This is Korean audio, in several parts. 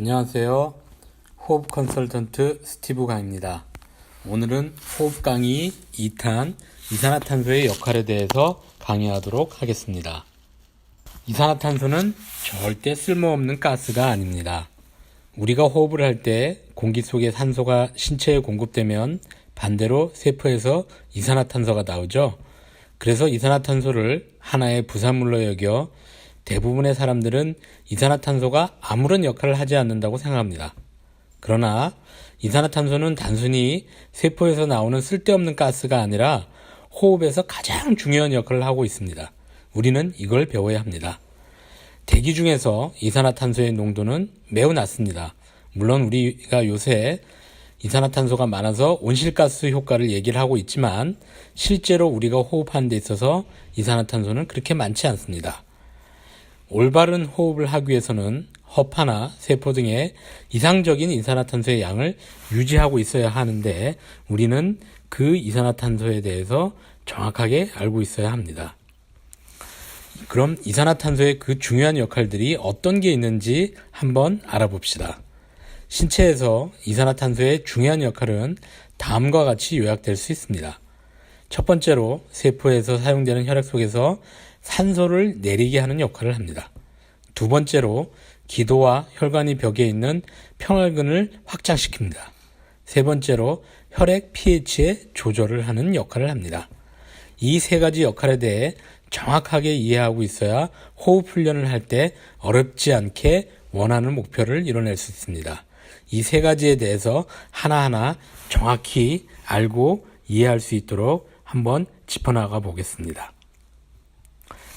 안녕하세요. 호흡 컨설턴트 스티브 강입니다. 오늘은 호흡 강의 2탄 이산화탄소의 역할에 대해서 강의하도록 하겠습니다. 이산화탄소는 절대 쓸모없는 가스가 아닙니다. 우리가 호흡을 할 때 공기 속에 산소가 신체에 공급되면 반대로 세포에서 이산화탄소가 나오죠. 그래서 이산화탄소를 하나의 부산물로 여겨 대부분의 사람들은 이산화탄소가 아무런 역할을 하지 않는다고 생각합니다. 그러나 이산화탄소는 단순히 세포에서 나오는 쓸데없는 가스가 아니라 호흡에서 가장 중요한 역할을 하고 있습니다. 우리는 이걸 배워야 합니다. 대기 중에서 이산화탄소의 농도는 매우 낮습니다. 물론 우리가 요새 이산화탄소가 많아서 온실가스 효과를 얘기를 하고 있지만 실제로 우리가 호흡하는 데 있어서 이산화탄소는 그렇게 많지 않습니다. 올바른 호흡을 하기 위해서는 허파나 세포 등의 이상적인 이산화탄소의 양을 유지하고 있어야 하는데 우리는 그 이산화탄소에 대해서 정확하게 알고 있어야 합니다. 그럼 이산화탄소의 그 중요한 역할들이 어떤 게 있는지 한번 알아봅시다. 신체에서 이산화탄소의 중요한 역할은 다음과 같이 요약될 수 있습니다. 첫 번째로 세포에서 사용되는 혈액 속에서 산소를 내리게 하는 역할을 합니다. 두 번째로 기도와 혈관이 벽에 있는 평활근을 확장시킵니다. 세 번째로 혈액 pH의 조절을 하는 역할을 합니다. 이 세 가지 역할에 대해 정확하게 이해하고 있어야 호흡 훈련을 할 때 어렵지 않게 원하는 목표를 이뤄낼 수 있습니다. 이 세 가지에 대해서 하나하나 정확히 알고 이해할 수 있도록 한번 짚어나가 보겠습니다.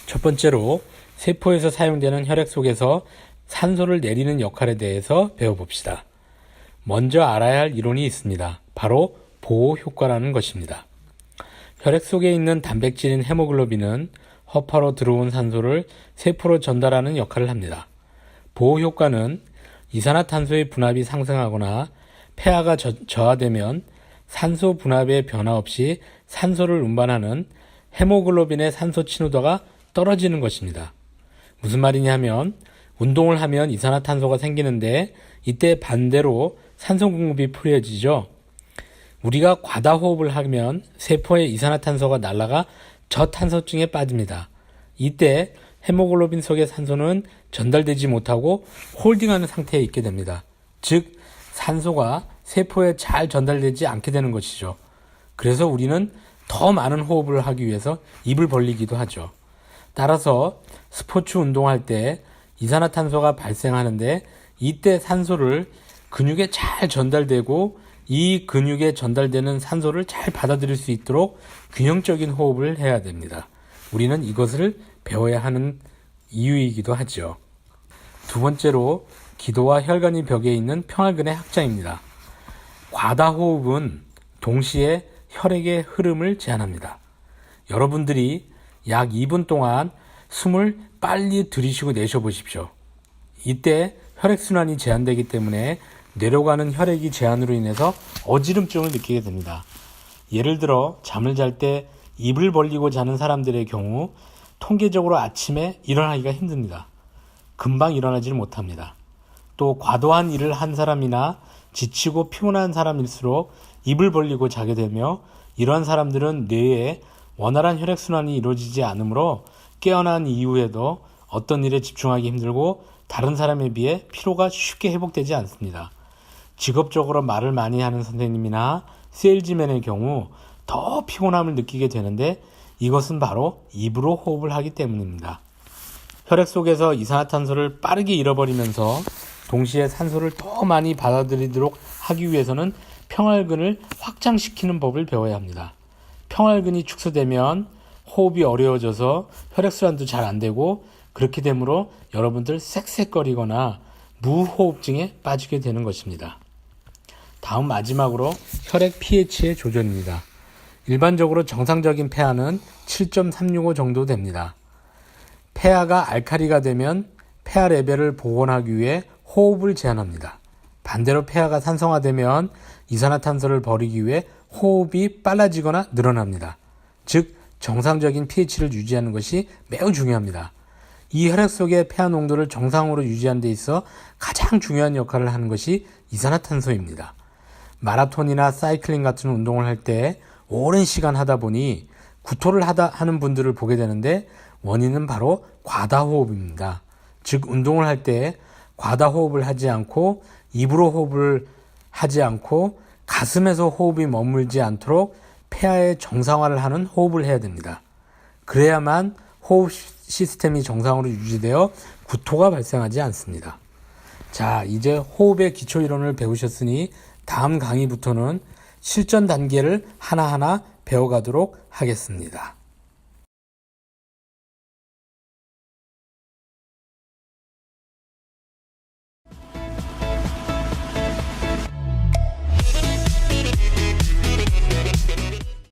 첫 번째로 세포에서 사용되는 혈액 속에서 산소를 내리는 역할에 대해서 배워봅시다. 먼저 알아야 할 이론이 있습니다. 바로 보호 효과라는 것입니다. 혈액 속에 있는 단백질인 헤모글로빈은 허파로 들어온 산소를 세포로 전달하는 역할을 합니다. 보호 효과는 이산화탄소의 분압이 상승하거나 폐하가 저하되면 산소 분압의 변화 없이 산소를 운반하는 헤모글로빈의 산소 친화도가 떨어지는 것입니다. 무슨 말이냐면 운동을 하면 이산화탄소가 생기는데 이때 반대로 산소 공급이 풀어지죠. 우리가 과다 호흡을 하면 세포에 이산화탄소가 날아가 저탄소증에 빠집니다. 이때 헤모글로빈 속의 산소는 전달되지 못하고 홀딩하는 상태에 있게 됩니다. 즉 산소가 세포에 잘 전달되지 않게 되는 것이죠. 그래서 우리는 더 많은 호흡을 하기 위해서 입을 벌리기도 하죠. 따라서 스포츠 운동할 때 이산화탄소가 발생하는데 이때 산소를 근육에 잘 전달되고 이 근육에 전달되는 산소를 잘 받아들일 수 있도록 균형적인 호흡을 해야 됩니다. 우리는 이것을 배워야 하는 이유이기도 하죠. 두 번째로 기도와 혈관이 벽에 있는 평활근의 확장입니다. 과다 호흡은 동시에 혈액의 흐름을 제한합니다. 여러분들이 약 2분 동안 숨을 빨리 들이쉬고 내쉬어보십시오. 이때 혈액순환이 제한되기 때문에 내려가는 혈액이 제한으로 인해서 어지럼증을 느끼게 됩니다. 예를 들어 잠을 잘 때 입을 벌리고 자는 사람들의 경우 통계적으로 아침에 일어나기가 힘듭니다. 금방 일어나지를 못합니다. 또 과도한 일을 한 사람이나 지치고 피곤한 사람일수록 입을 벌리고 자게 되며 이러한 사람들은 뇌에 원활한 혈액순환이 이루어지지 않으므로 깨어난 이후에도 어떤 일에 집중하기 힘들고 다른 사람에 비해 피로가 쉽게 회복되지 않습니다. 직업적으로 말을 많이 하는 선생님이나 세일즈맨의 경우 더 피곤함을 느끼게 되는데 이것은 바로 입으로 호흡을 하기 때문입니다. 혈액 속에서 이산화탄소를 빠르게 잃어버리면서 동시에 산소를 더 많이 받아들이도록 하기 위해서는 평활근을 확장시키는 법을 배워야 합니다. 평활근이 축소되면 호흡이 어려워져서 혈액순환도 잘 안되고 그렇게 되므로 여러분들 쌕쌕거리거나 무호흡증에 빠지게 되는 것입니다. 다음 마지막으로 혈액 pH의 조절입니다. 일반적으로 정상적인 폐하는 7.365 정도 됩니다. 폐하가 알칼리가 되면 폐하 레벨을 복원하기 위해 호흡을 제한합니다. 반대로 폐하가 산성화되면 이산화탄소를 버리기 위해 호흡이 빨라지거나 늘어납니다. 즉 정상적인 pH를 유지하는 것이 매우 중요합니다. 이 혈액 속의 폐화 농도를 정상으로 유지하는 데 있어 가장 중요한 역할을 하는 것이 이산화탄소입니다. 마라톤이나 사이클링 같은 운동을 할 때 오랜 시간 하다 보니 구토를 하는 분들을 보게 되는데 원인은 바로 과다호흡입니다. 즉 운동을 할 때 과다호흡을 하지 않고 입으로 호흡을 하지 않고 가슴에서 호흡이 머물지 않도록 폐하의 정상화를 하는 호흡을 해야 됩니다. 그래야만 호흡 시스템이 정상으로 유지되어 구토가 발생하지 않습니다. 자, 이제 호흡의 기초 이론을 배우셨으니 다음 강의부터는 실전 단계를 하나하나 배워가도록 하겠습니다.